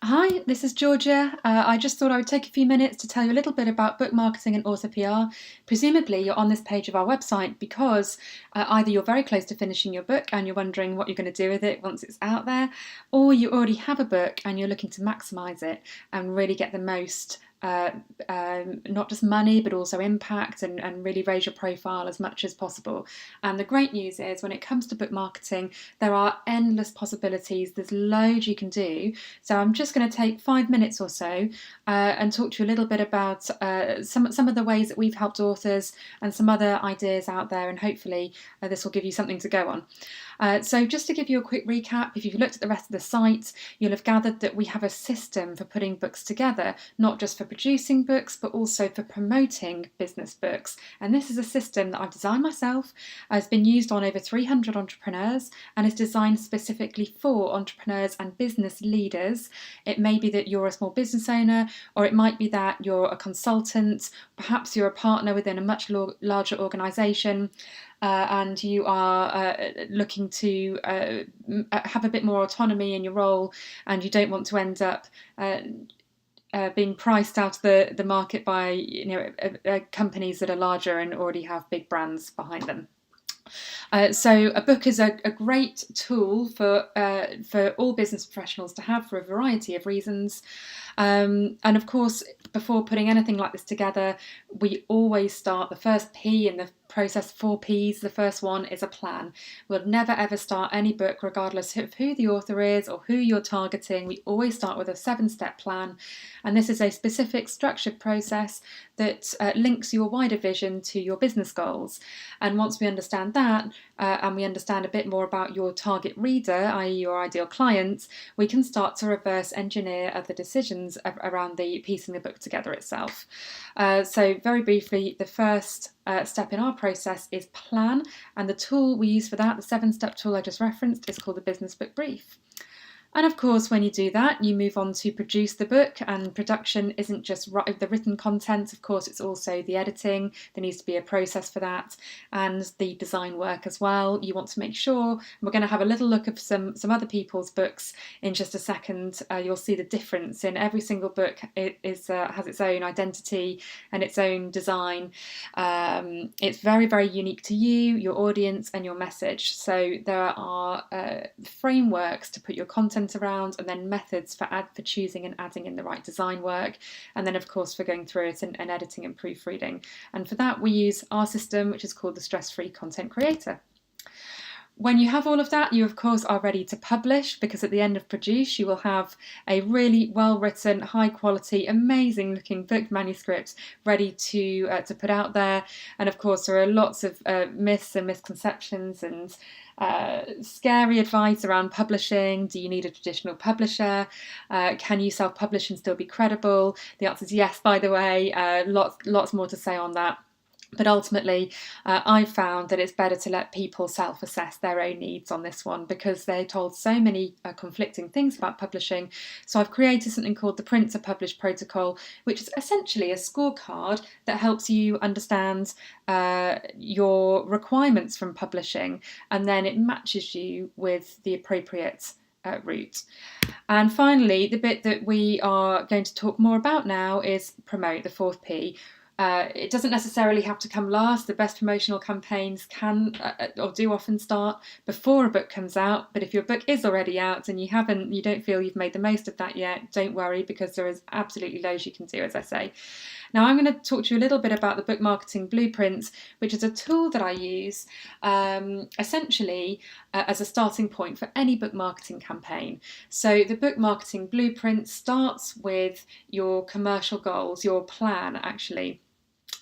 Hi, this is Georgia. I just thought I would take a few minutes to tell you a little bit about book marketing and author PR. Presumably, you're on this page of our website because either you're very close to finishing your book and you're wondering what you're going to do with it once it's out there, or you already have a book and you're looking to maximise it and really get the most not just money but also impact and really raise your profile as much as possible. And the great news is when it comes to book marketing, there are endless possibilities. There's loads you can do. So I'm just going to take 5 minutes or so and talk to you a little bit about some of the ways that we've helped authors and some other ideas out there, and hopefully this will give you something to go on. So just to give you a quick recap, if you've looked at the rest of the site, you'll have gathered that we have a system for putting books together, not just for producing books, but also for promoting business books. And this is a system that I've designed myself, has been used on over 300 entrepreneurs, and is designed specifically for entrepreneurs and business leaders. It may be that you're a small business owner, or it might be that you're a consultant, perhaps you're a partner within a much larger organisation. And you are looking to have a bit more autonomy in your role, and you don't want to end up being priced out of the market by companies that are larger and already have big brands behind them. So a book is a great tool for all business professionals to have for a variety of reasons. And of course, before putting anything like this together, we always start the first P in the process, 4 Ps. The first one is a plan. We'll never ever start any book, regardless of who the author is or who you're targeting. We always start with a 7-step plan. And this is a specific structured process that links your wider vision to your business goals. And once we understand that, and we understand a bit more about your target reader, i.e. your ideal clients, we can start to reverse engineer other decisions around the piecing the book together itself. So very briefly, the first step in our process is plan, and the tool we use for that, the 7-step tool I just referenced, is called the Business Book Brief. And of course, when you do that, you move on to produce the book, and production isn't just the written content. Of course, it's also the editing. There needs to be a process for that, and the design work as well. You want to make sure, we're going to have a little look at some other people's books in just a second. You'll see the difference in every single book. It has its own identity and its own design. It's very, very unique to you, your audience, and your message. So there are frameworks to put your content around, and then methods for choosing and adding in the right design work, and then of course for going through it and editing and proofreading. And for that we use our system, which is called the Stress-Free Content Creator. When you have all of that, you of course are ready to publish, because at the end of produce you will have a really well written, high quality, amazing looking book manuscript ready to put out there. And of course there are lots of myths and misconceptions and scary advice around publishing. Do you need a traditional publisher? Can you self-publish and still be credible? The answer is yes, by the way. Lots more to say on that. But ultimately, I've found that it's better to let people self-assess their own needs on this one, because they're told so many conflicting things about publishing. So I've created something called the Print to Publish Protocol, which is essentially a scorecard that helps you understand your requirements from publishing, and then it matches you with the appropriate route. And finally, the bit that we are going to talk more about now is promote, the 4th P. It doesn't necessarily have to come last. The best promotional campaigns can or do often start before a book comes out. But if your book is already out and you don't feel you've made the most of that yet, don't worry, because there is absolutely loads you can do, as I say. Now I'm going to talk to you a little bit about the Book Marketing Blueprint, which is a tool that I use essentially as a starting point for any book marketing campaign. So the Book Marketing Blueprint starts with your commercial goals, your plan actually,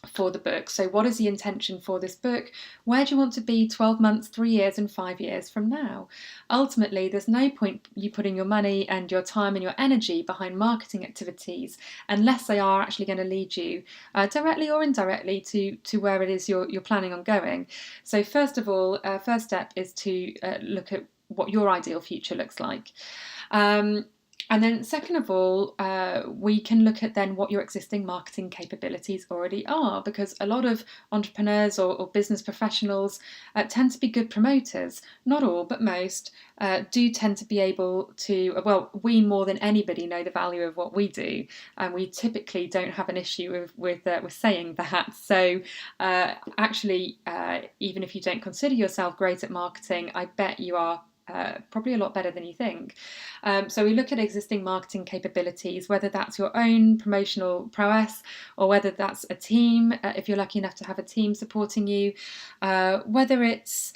for the book. So what is the intention for this book? Where do you want to be 12 months, 3 years and 5 years from now? Ultimately, there's no point you putting your money and your time and your energy behind marketing activities unless they are actually going to lead you directly or indirectly to where it is you're planning on going. So first of all, first step is to look at what your ideal future looks like. And then second of all, we can look at then what your existing marketing capabilities already are, because a lot of entrepreneurs or business professionals tend to be good promoters. Not all, but most do tend to be able to, well, we more than anybody know the value of what we do, and we typically don't have an issue with saying that. So actually, even if you don't consider yourself great at marketing, I bet you are probably a lot better than you think. So we look at existing marketing capabilities, whether that's your own promotional prowess or whether that's a team, if you're lucky enough to have a team supporting you, whether it's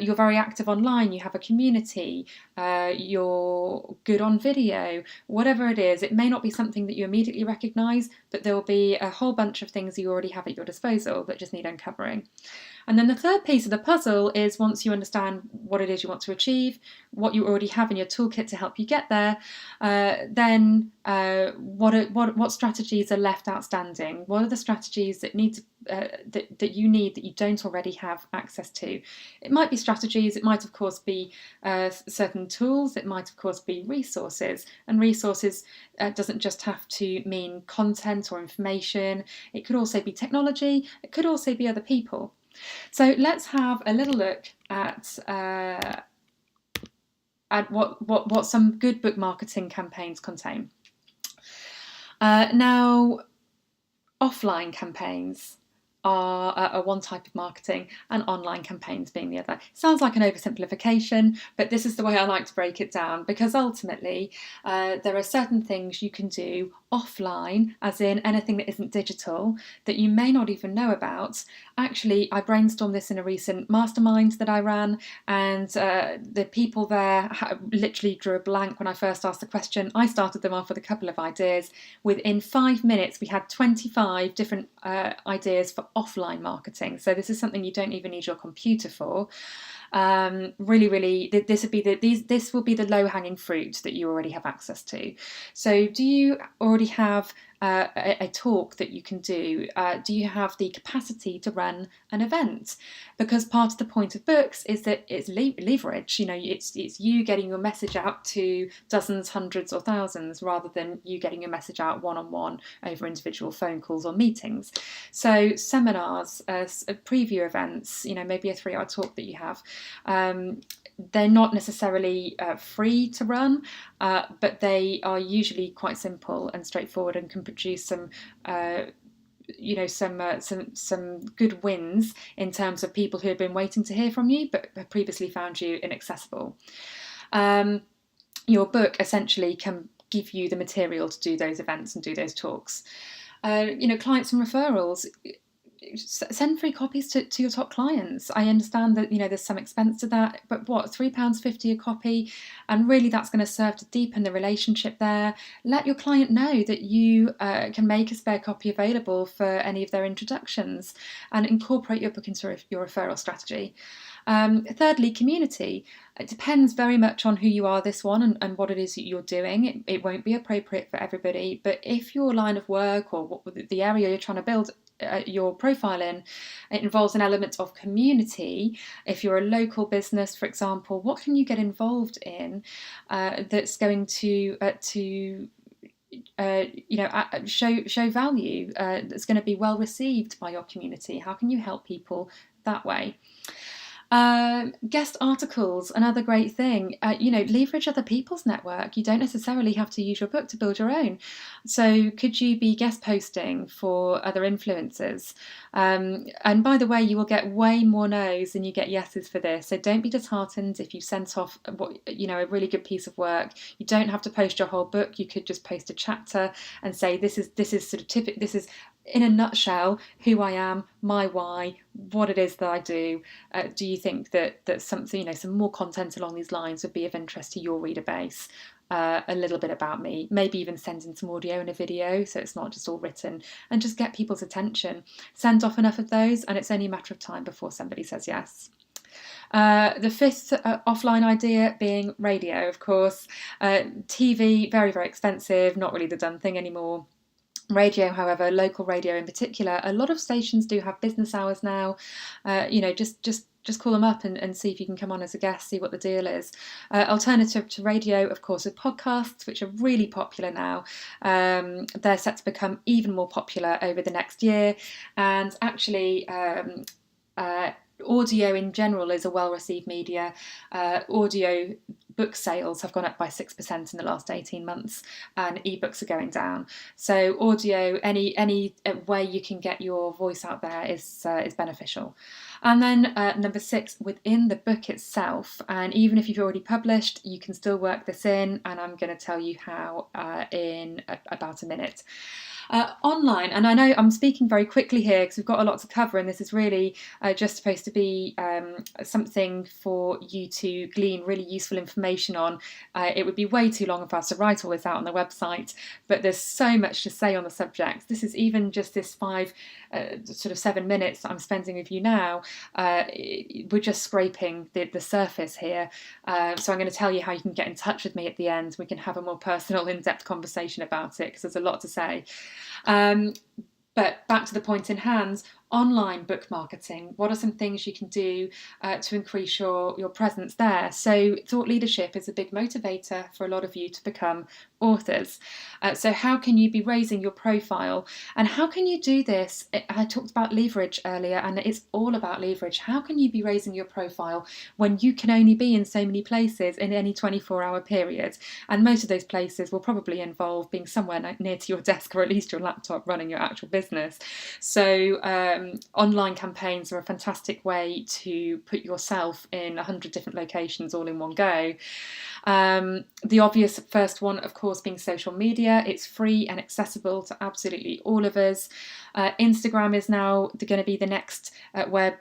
you're very active online, you have a community, you're good on video, whatever it is. It may not be something that you immediately recognise, but there will be a whole bunch of things you already have at your disposal that just need uncovering. And then the third piece of the puzzle is, once you understand what it is you want to achieve, what you already have in your toolkit to help you get there, then what strategies are left outstanding? What are the strategies that need to that you need that you don't already have access to? It might be strategies, it might of course be certain tools, it might of course be resources. And resources doesn't just have to mean content or information, it could also be technology, it could also be other people. So let's have a little look at what some good book marketing campaigns contain. Now, offline campaigns are one type of marketing, and online campaigns being the other. Sounds like an oversimplification, but this is the way I like to break it down, because ultimately there are certain things you can do offline, as in anything that isn't digital, that you may not even know about. Actually, I brainstormed this in a recent mastermind that I ran, and the people there literally drew a blank when I first asked the question. I started them off with a couple of ideas. Within 5 minutes, we had 25 different ideas for offline marketing. So this is something you don't even need your computer for. Really, this will be the low-hanging fruit that you already have access to. So do you already have a talk that you can do? Do you have the capacity to run an event? Because part of the point of books is that it's leverage. You know, it's you getting your message out to dozens, hundreds, or thousands, rather than you getting your message out one-on-one over individual phone calls or meetings. So seminars, preview events, you know, maybe a 3-hour talk that you have. They're not necessarily free to run, but they are usually quite simple and straightforward and can produce some some good wins in terms of people who have been waiting to hear from you but have previously found you inaccessible. Your book essentially can give you the material to do those events and do those talks. Clients and referrals. Send free copies to your top clients. I understand that there's some expense to that, but what, £3.50 a copy, and really that's going to serve to deepen the relationship there. Let your client know that you can make a spare copy available for any of their introductions, and incorporate your book into your referral strategy. Thirdly, community. It depends very much on who you are, this one, and what it is that you're doing. It won't be appropriate for everybody, but if your line of work or the area you're trying to build your profile in, it involves an element of community. If you're a local business, for example, what can you get involved in that's going to show value, that's going to be well received by your community? How can you help people that way? Guest articles, another great thing. Leverage other people's network. You don't necessarily have to use your book to build your own. So could you be guest posting for other influencers? And by the way, you will get way more no's than you get yeses for this. So don't be disheartened if you sent off a really good piece of work. You don't have to post your whole book. You could just post a chapter and say this is sort of typical. This is, in a nutshell, who I am, my why, what it is that I do. Do you think that something, some more content along these lines would be of interest to your reader base? A little bit about me, maybe even send in some audio and a video so it's not just all written, and just get people's attention. Send off enough of those and it's only a matter of time before somebody says yes. The fifth offline idea being radio, of course. TV, very, very expensive, not really the done thing anymore. Radio, however, local radio in particular, a lot of stations do have business hours now. Just call them up and see if you can come on as a guest, see what the deal is. Alternative to radio, of course, are podcasts, which are really popular now. They're set to become even more popular over the next year. And actually, audio in general is a well-received media. Audio book sales have gone up by 6% in the last 18 months, and ebooks are going down. So audio, any way you can get your voice out there is beneficial. And then number 6, within the book itself, and even if you've already published, you can still work this in, and I'm going to tell you how in about a minute. Online, and I know I'm speaking very quickly here because we've got a lot to cover, and this is really just supposed to be something for you to glean really useful information on. It would be way too long for us to write all this out on the website, but there's so much to say on the subject. This is even just this 7 minutes that I'm spending with you now. We're just scraping the surface here. So I'm going to tell you how you can get in touch with me at the end. We can have a more personal, in-depth conversation about it because there's a lot to say. But back to the point in hand, online book marketing. What are some things you can do to increase your presence there? So thought leadership is a big motivator for a lot of you to become authors. So how can you be raising your profile? And how can you do this? I talked about leverage earlier, and it's all about leverage. How can you be raising your profile when you can only be in so many places in any 24-hour period? And most of those places will probably involve being somewhere near to your desk or at least your laptop running your actual business. So online campaigns are a fantastic way to put yourself in 100 different locations all in one go. The obvious first one, of course, being social media. It's free and accessible to absolutely all of us. Instagram is now going to be the next where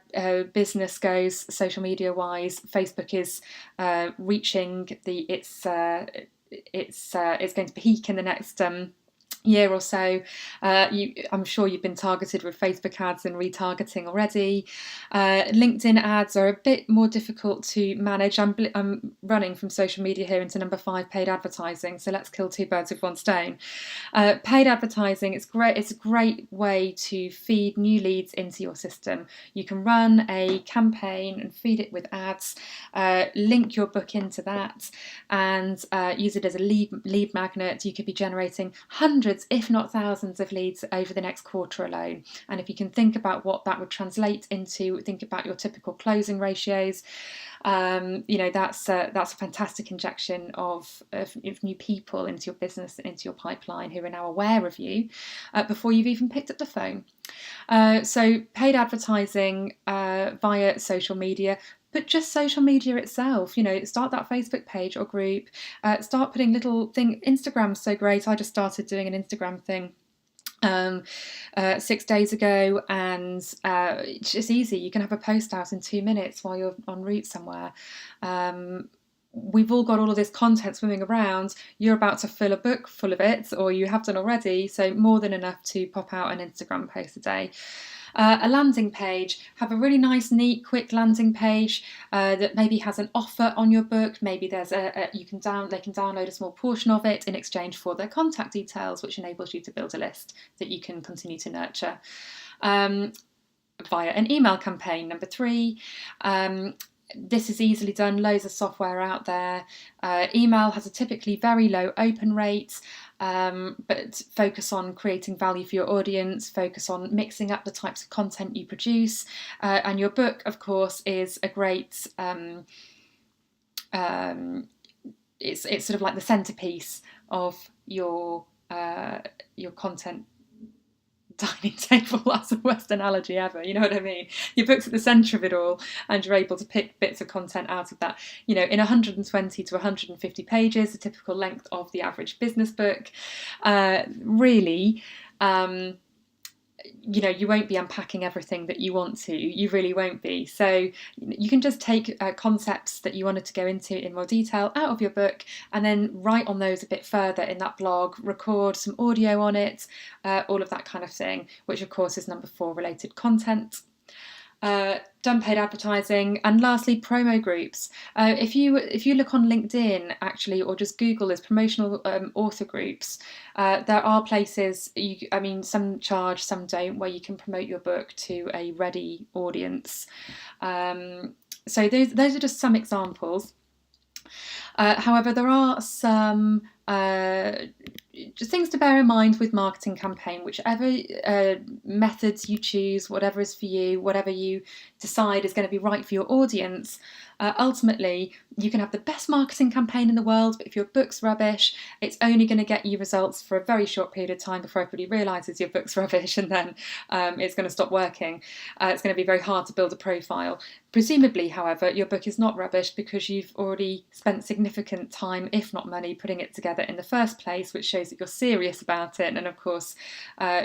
business goes, social media wise. Facebook is reaching it's going to peak in the next year or so. I'm sure you've been targeted with Facebook ads and retargeting already. LinkedIn ads are a bit more difficult to manage. I'm running from social media here into number 5, paid advertising. So let's kill 2 birds with 1 stone. Paid advertising, it's great. It's a great way to feed new leads into your system. You can run a campaign and feed it with ads, link your book into that, and use it as a lead magnet. You could be generating hundreds, if not thousands, of leads over the next quarter alone. And if you can think about what that would translate into, think about your typical closing ratios. That's a fantastic injection of new people into your business and into your pipeline who are now aware of you before you've even picked up the phone. So paid advertising via social media. But just social media itself, start that Facebook page or group, start putting little thing. Instagram's so great. I just started doing an Instagram thing 6 days ago, and it's just easy. You can have a post out in 2 minutes while you're en route somewhere. We've all got all of this content swimming around. You're about to fill a book full of it, or you have done already, so more than enough to pop out an Instagram post a day. A landing page, have a really nice, neat, quick landing page that maybe has an offer on your book. Maybe there's they can download a small portion of it in exchange for their contact details, which enables you to build a list that you can continue to nurture. Via an email campaign, number 3. This is easily done, loads of software out there. Email has a typically very low open rate, but focus on creating value for your audience, focus on mixing up the types of content you produce. And your book, of course, is a great, it's sort of like the centerpiece of your content dining table. That's the worst analogy ever, you know what I mean? Your book's at the centre of it all, and you're able to pick bits of content out of that. In 120 to 150 pages, the typical length of the average business book. Really, you won't be unpacking everything that you want to. You really won't be. So you can just take concepts that you wanted to go into in more detail out of your book, and then write on those a bit further in that blog, record some audio on it, all of that kind of thing, which of course is number 4, related content. Done paid advertising, and lastly, promo groups. If you look on LinkedIn actually, or just Google as promotional author groups, there are places some charge, some don't, where you can promote your book to a ready audience. So those are just some examples. However, there are some just things to bear in mind with marketing campaign. Whichever methods you choose, whatever is for you, whatever you decide is going to be right for your audience, ultimately you can have the best marketing campaign in the world, but if your book's rubbish, it's only going to get you results for a very short period of time before everybody realises your book's rubbish, and then it's going to stop working. It's going to be very hard to build a profile. Presumably, however, your book is not rubbish because you've already spent significant time, if not money, putting it together in the first place, which shows that you're serious about it. And of course,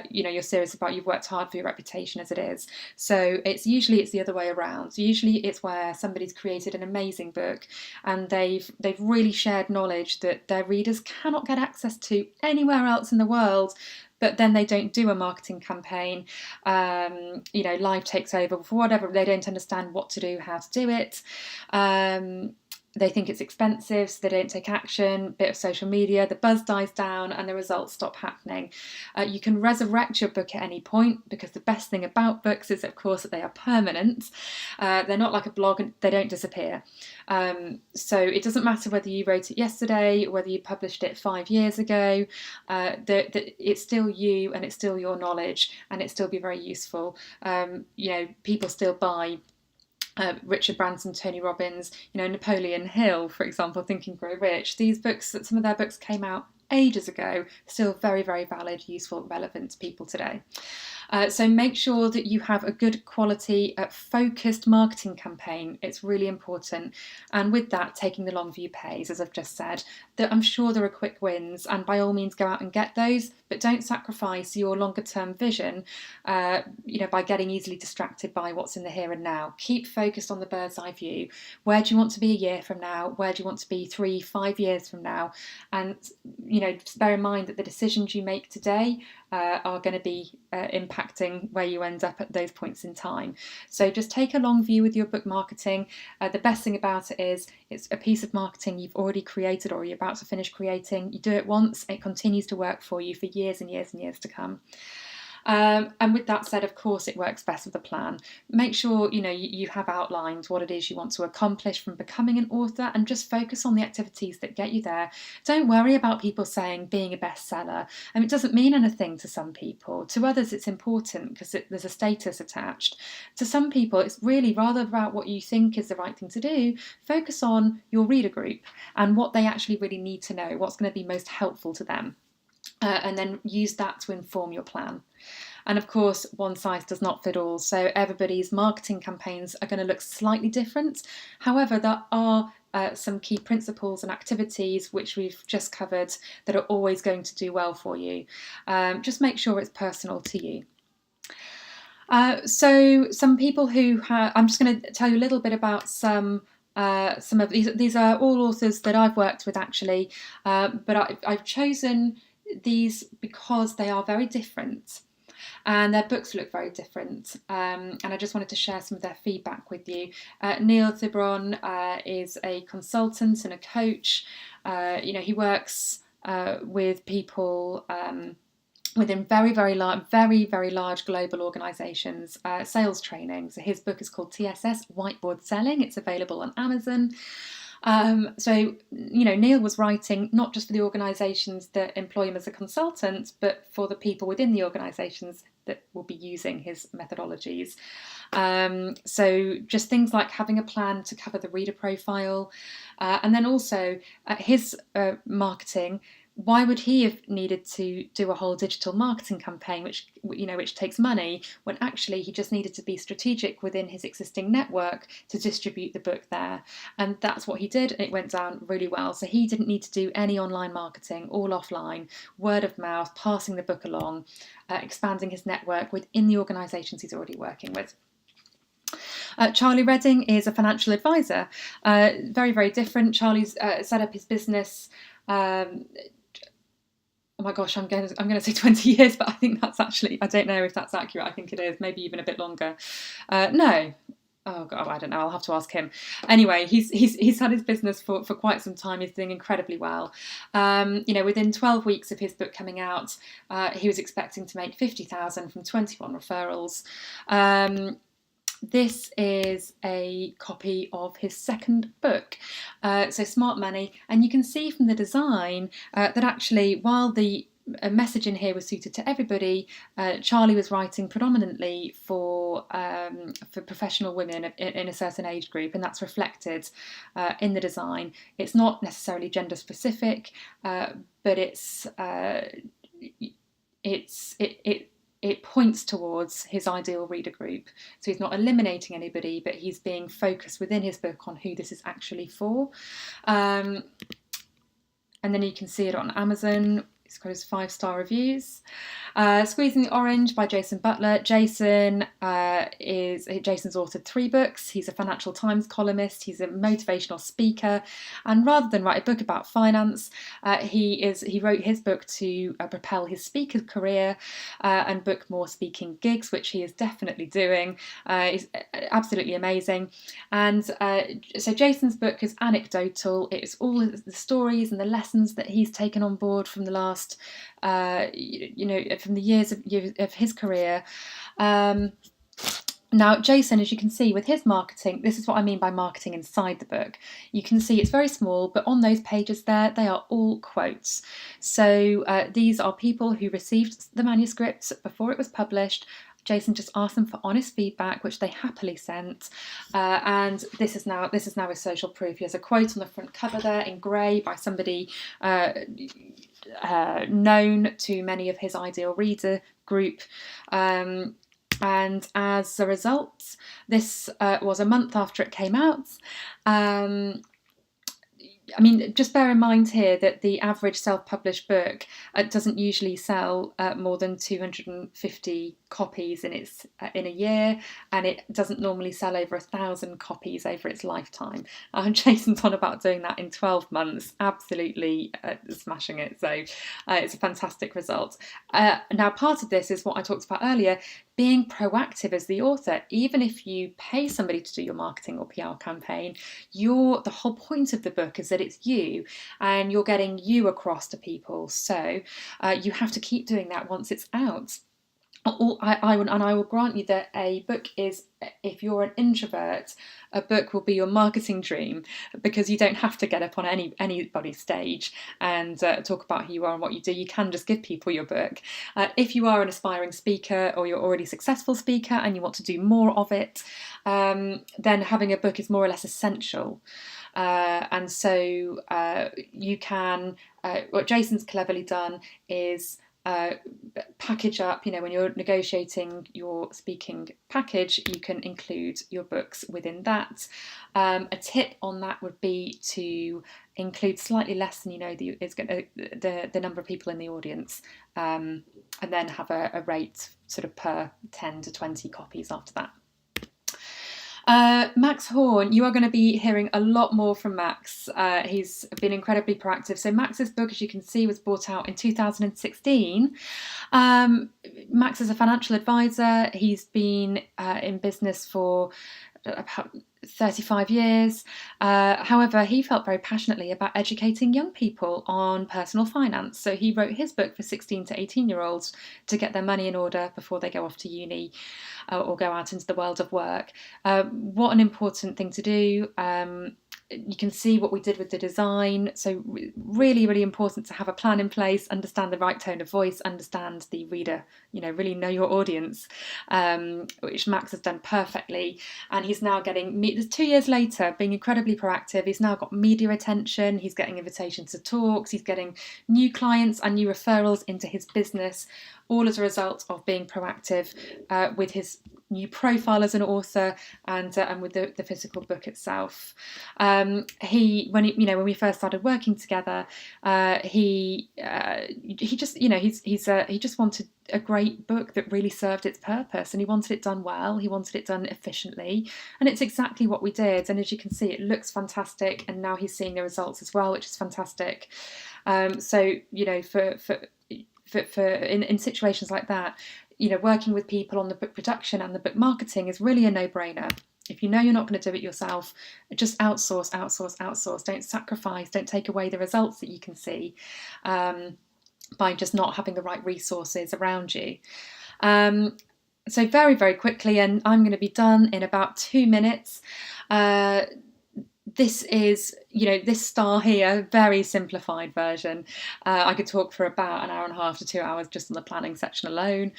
you're serious about, you've worked hard for your reputation as it is. So it's the other way around. So usually it's where somebody's created an amazing book and they've really shared knowledge that their readers cannot get access to anywhere else in the world, but then they don't do a marketing campaign. Life takes over for whatever, they don't understand what to do, how to do it. They think it's expensive, so they don't take action. Bit of social media, the buzz dies down and the results stop happening. You can resurrect your book at any point, because the best thing about books is, of course, that they are permanent. They're not like a blog, and they don't disappear. So it doesn't matter whether you wrote it yesterday, whether you published it 5 years ago. It's still you, and it's still your knowledge, and it still be very useful. People still buy Richard Branson, Tony Robbins, Napoleon Hill, for example, Think and Grow Rich. These books, some of their books came out ages ago, still very, very valid, useful, relevant to people today. So make sure that you have a good quality, focused marketing campaign. It's really important. And with that, taking the long view pays, as I've just said. I'm sure there are quick wins, and by all means go out and get those, but don't sacrifice your longer term vision by getting easily distracted by what's in the here and now. Keep focused on the bird's eye view. Where do you want to be a year from now? Where do you want to be 3-5 years from now? And just bear in mind that the decisions you make today are going to be impacting where you end up at those points in time. So just take a long view with your book marketing. The best thing about it is it's a piece of marketing you've already created or you're about to finish creating. You do it once, it continues to work for you for years and years and years to come. And with that said, of course, it works best with a plan. Make sure you have outlined what it is you want to accomplish from becoming an author, and just focus on the activities that get you there. Don't worry about people saying being a bestseller. It doesn't mean anything to some people. To others, it's important because there's a status attached. To some people, it's really rather about what you think is the right thing to do. Focus on your reader group and what they actually really need to know, what's going to be most helpful to them. And then use that to inform your plan. And of course, one size does not fit all, so everybody's marketing campaigns are going to look slightly different. However, there are some key principles and activities which we've just covered that are always going to do well for you. Just make sure it's personal to you. So some people who I'm just going to tell you a little bit about some of these are all authors that I've worked with actually, but I've chosen these because they are very different and their books look very different, and I just wanted to share some of their feedback with you. Neil Thibron is a consultant and a coach. He works with people within very, very large global organisations, sales training. So his book is called TSS, Whiteboard Selling. It's available on Amazon. So Neil was writing not just for the organisations that employ him as a consultant, but for the people within the organisations that will be using his methodologies. So just things like having a plan to cover the reader profile, and then also his marketing. Why would he have needed to do a whole digital marketing campaign, which takes money, when actually he just needed to be strategic within his existing network to distribute the book there? And that's what he did, and it went down really well. So he didn't need to do any online marketing, all offline, word of mouth, passing the book along, expanding his network within the organisations he's already working with. Charlie Redding is a financial advisor. Very, very different. Charlie's set up his business oh my gosh, I'm going to say 20 years, but I think that's actually, I don't know if that's accurate. I think it is, maybe even a bit longer. No. Oh God, I don't know. I'll have to ask him. Anyway, he's had his business for quite some time. He's doing incredibly well. Within 12 weeks of his book coming out, he was expecting to make 50,000 from 21 referrals. This is a copy of his second book, so Smart Money, and you can see from the design that actually, while the message in here was suited to everybody, Charlie was writing predominantly for professional women in a certain age group, and that's reflected in the design. It's not necessarily gender specific, but it points towards his ideal reader group. So he's not eliminating anybody, but he's being focused within his book on who this is actually for. And then you can see it on Amazon. It's got his 5-star reviews. Squeezing the Orange by Jason Butler. Jason's authored 3 books. He's a Financial Times columnist. He's a motivational speaker. And rather than write a book about finance, he wrote his book to propel his speaker career and book more speaking gigs, which he is definitely doing. He's absolutely amazing. And so Jason's book is anecdotal. It's all the stories and the lessons that he's taken on board from the last from the years of his career. Now, Jason, as you can see with his marketing, this is what I mean by marketing inside the book. You can see it's very small, but on those pages there, they are all quotes. So these are people who received the manuscript before it was published. Jason just asked them for honest feedback, which they happily sent, and this is now his social proof. He has a quote on the front cover there in grey by somebody known to many of his ideal reader group. And as a result, this was a month after it came out. Just bear in mind here that the average self-published book doesn't usually sell more than 250 copies in a year, and it doesn't normally sell over 1,000 copies over its lifetime. Jason's on about doing that in 12 months, absolutely smashing it. So it's a fantastic result. Now, part of this is what I talked about earlier, being proactive as the author. Even if you pay somebody to do your marketing or PR campaign, the whole point of the book is that it's you, and you're getting you across to people. So you have to keep doing that once it's out. I will grant you that a book is, if you're an introvert, a book will be your marketing dream, because you don't have to get up on anybody's stage and talk about who you are and what you do. You can just give people your book. If you are an aspiring speaker, or you're already a successful speaker and you want to do more of it, then having a book is more or less essential. And so you can, what Jason's cleverly done is package up, when you're negotiating your speaking package, you can include your books within that. A tip on that would be to include slightly less than the number of people in the audience, and then have a rate sort of per 10 to 20 copies after that. Max Horn, you are going to be hearing a lot more from Max. He's been incredibly proactive. So Max's book, as you can see, was brought out in 2016. Max is a financial advisor. He's been in business for about 35 years. However, he felt very passionately about educating young people on personal finance. So he wrote his book for 16 to 18-year-olds to get their money in order before they go off to uni or go out into the world of work. What an important thing to do. You can see what we did with the design. So really, really important to have a plan in place, understand the right tone of voice, understand the reader, really know your audience, which Max has done perfectly. And he's now getting, 2 years later, being incredibly proactive. He's now got media attention. He's getting invitations to talks. He's getting new clients and new referrals into his business, all as a result of being proactive with his new profile as an author, and with the physical book itself. When we first started working together, he just wanted a great book that really served its purpose, and he wanted it done well. He wanted it done efficiently, and it's exactly what we did. And as you can see, it looks fantastic, and now he's seeing the results as well, which is fantastic. So in situations like that, working with people on the book production and the book marketing is really a no-brainer. If you know you're not going to do it yourself, just outsource. Don't sacrifice, don't take away the results that you can see by just not having the right resources around you. So very, very quickly, and I'm going to be done in about 2 minutes. This is, this star here, very simplified version. I could talk for about an hour and a half to 2 hours just on the planning section alone.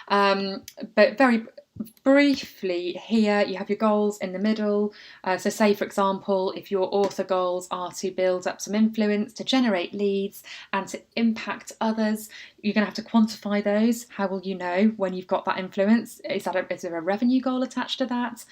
But very briefly here, you have your goals in the middle. So say, for example, if your author goals are to build up some influence, to generate leads, and to impact others, you're going to have to quantify those. How will you know when you've got that influence? Is there a revenue goal attached to that?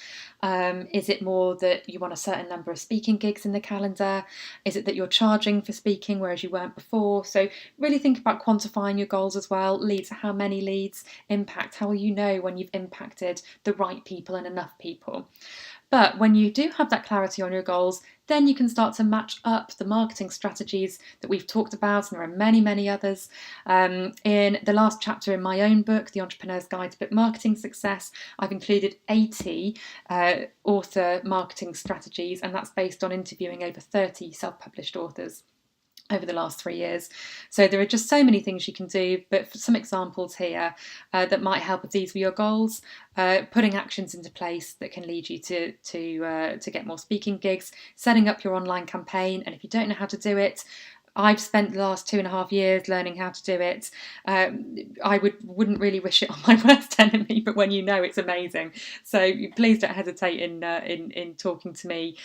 Is it more that you want a certain number of speaking gigs in the calendar? Is it that you're charging for speaking whereas you weren't before? So really think about quantifying your goals as well. Leads, how many leads? Impact, how will you know when you've impacted the right people and enough people? But when you do have that clarity on your goals, then you can start to match up the marketing strategies that we've talked about, and there are many, many others. In the last chapter in my own book, The Entrepreneur's Guide to Book Marketing Success, I've included 80 author marketing strategies, and that's based on interviewing over 30 self-published authors over the last 3 years. So there are just so many things you can do, but for some examples here that might help if these were your goals. Putting actions into place that can lead you to get more speaking gigs, setting up your online campaign, and if you don't know how to do it, I've spent the last 2.5 years learning how to do it. I wouldn't really wish it on my worst enemy, but when you know, it's amazing. So please don't hesitate in talking to me,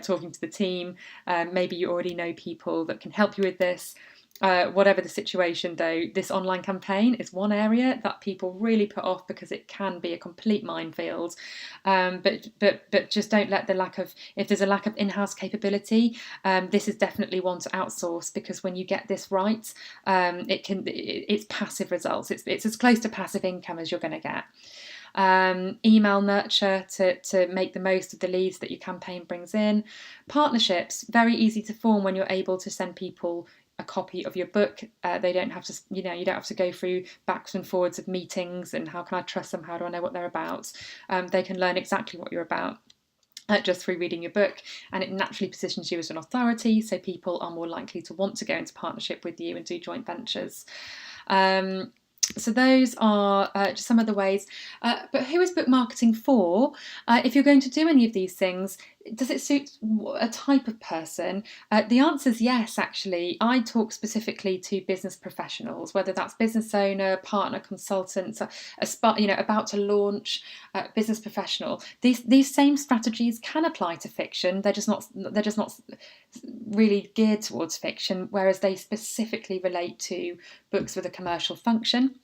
talking to the team. Maybe you already know people that can help you with this. Whatever the situation, though, this online campaign is one area that people really put off because it can be a complete minefield. But just don't let if there's a lack of in-house capability, this is definitely one to outsource, because when you get this right, it's passive results. It's as close to passive income as you're going to get. Email nurture to make the most of the leads that your campaign brings in. Partnerships, very easy to form when you're able to send people a copy of your book. They don't have to, you don't have to go through backs and forwards of meetings and how can I trust them, how do I know what they're about. They can learn exactly what you're about just through reading your book, and it naturally positions you as an authority, so people are more likely to want to go into partnership with you and do joint ventures. So those are just some of the ways. But who is book marketing for? If you're going to do any of these things, does it suit a type of person? The answer is yes, actually. I talk specifically to business professionals, whether that's business owner, partner, consultant, about to launch, business professional. These same strategies can apply to fiction. They're just not really geared towards fiction, whereas they specifically relate to books with a commercial function.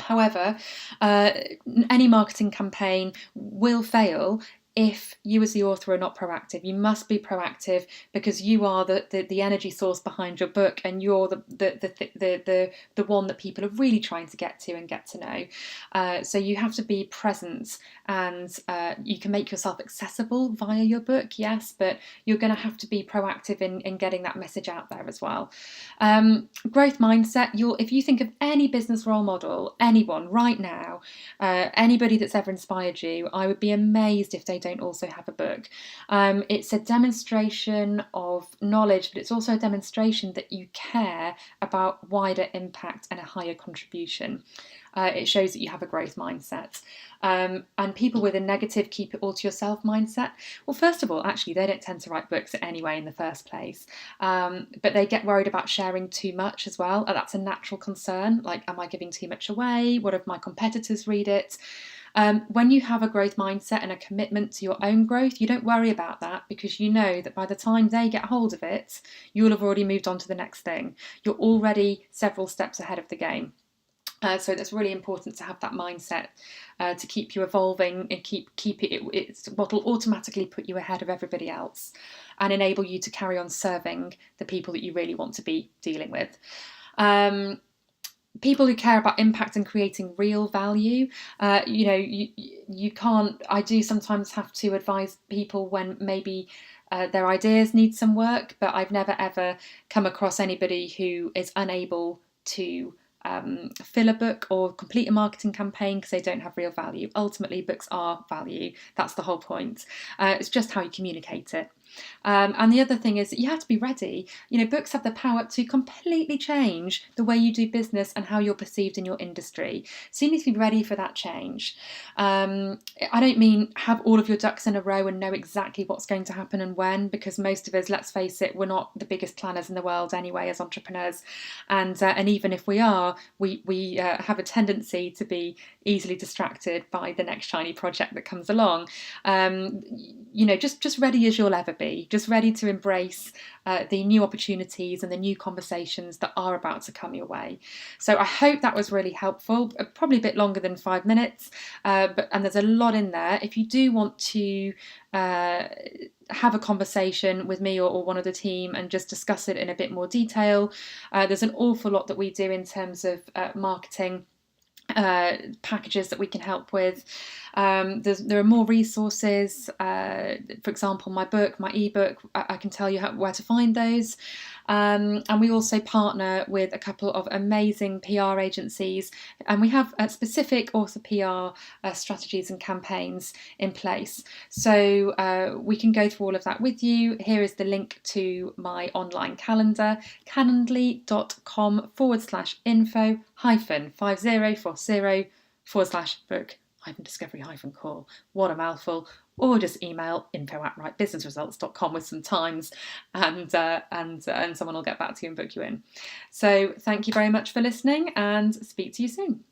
However, any marketing campaign will fail if you as the author are not proactive. You must be proactive because you are the energy source behind your book, and you're the one that people are really trying to get to and get to know. So you have to be present, and you can make yourself accessible via your book, yes, but you're going to have to be proactive in getting that message out there as well. Growth mindset. If you think of any business role model, anyone right now, anybody that's ever inspired you, I would be amazed if they don't also have a book. It's a demonstration of knowledge, but it's also a demonstration that you care about wider impact and a higher contribution. It shows that you have a growth mindset. And people with a negative keep it all to yourself mindset, well, first of all, actually, they don't tend to write books anyway in the first place. But they get worried about sharing too much as well. That's a natural concern. Like, am I giving too much away? What if my competitors read it? When you have a growth mindset and a commitment to your own growth, you don't worry about that, because you know that by the time they get hold of it, you'll have already moved on to the next thing. You're already several steps ahead of the game. So that's really important to have that mindset to keep you evolving and keep it. It's what will automatically put you ahead of everybody else and enable you to carry on serving the people that you really want to be dealing with. People who care about impact and creating real value, you can't. I do sometimes have to advise people when maybe their ideas need some work, but I've never ever come across anybody who is unable to fill a book or complete a marketing campaign because they don't have real value. Ultimately, books are value. That's the whole point. It's just how you communicate it. And the other thing is that you have to be ready. Books have the power to completely change the way you do business and how you're perceived in your industry. So you need to be ready for that change. I don't mean have all of your ducks in a row and know exactly what's going to happen and when, because most of us, let's face it, we're not the biggest planners in the world anyway as entrepreneurs. And even if we are, we have a tendency to be easily distracted by the next shiny project that comes along. Just ready as you'll ever be. Just ready to embrace the new opportunities and the new conversations that are about to come your way. So I hope that was really helpful. Probably a bit longer than 5 minutes, and there's a lot in there. If you do want to have a conversation with me or one of the team and just discuss it in a bit more detail, there's an awful lot that we do in terms of marketing packages that we can help with. There are more resources. For example, my book, my ebook, I can tell you where to find those. And we also partner with a couple of amazing PR agencies, and we have specific author PR strategies and campaigns in place. So we can go through all of that with you. Here is the link to my online calendar, calendly.com/info-5040/book -discovery-call. What a mouthful. Or just email info@rightbusinessresults.com with some times, and someone will get back to you and book you in. So thank you very much for listening, and speak to you soon.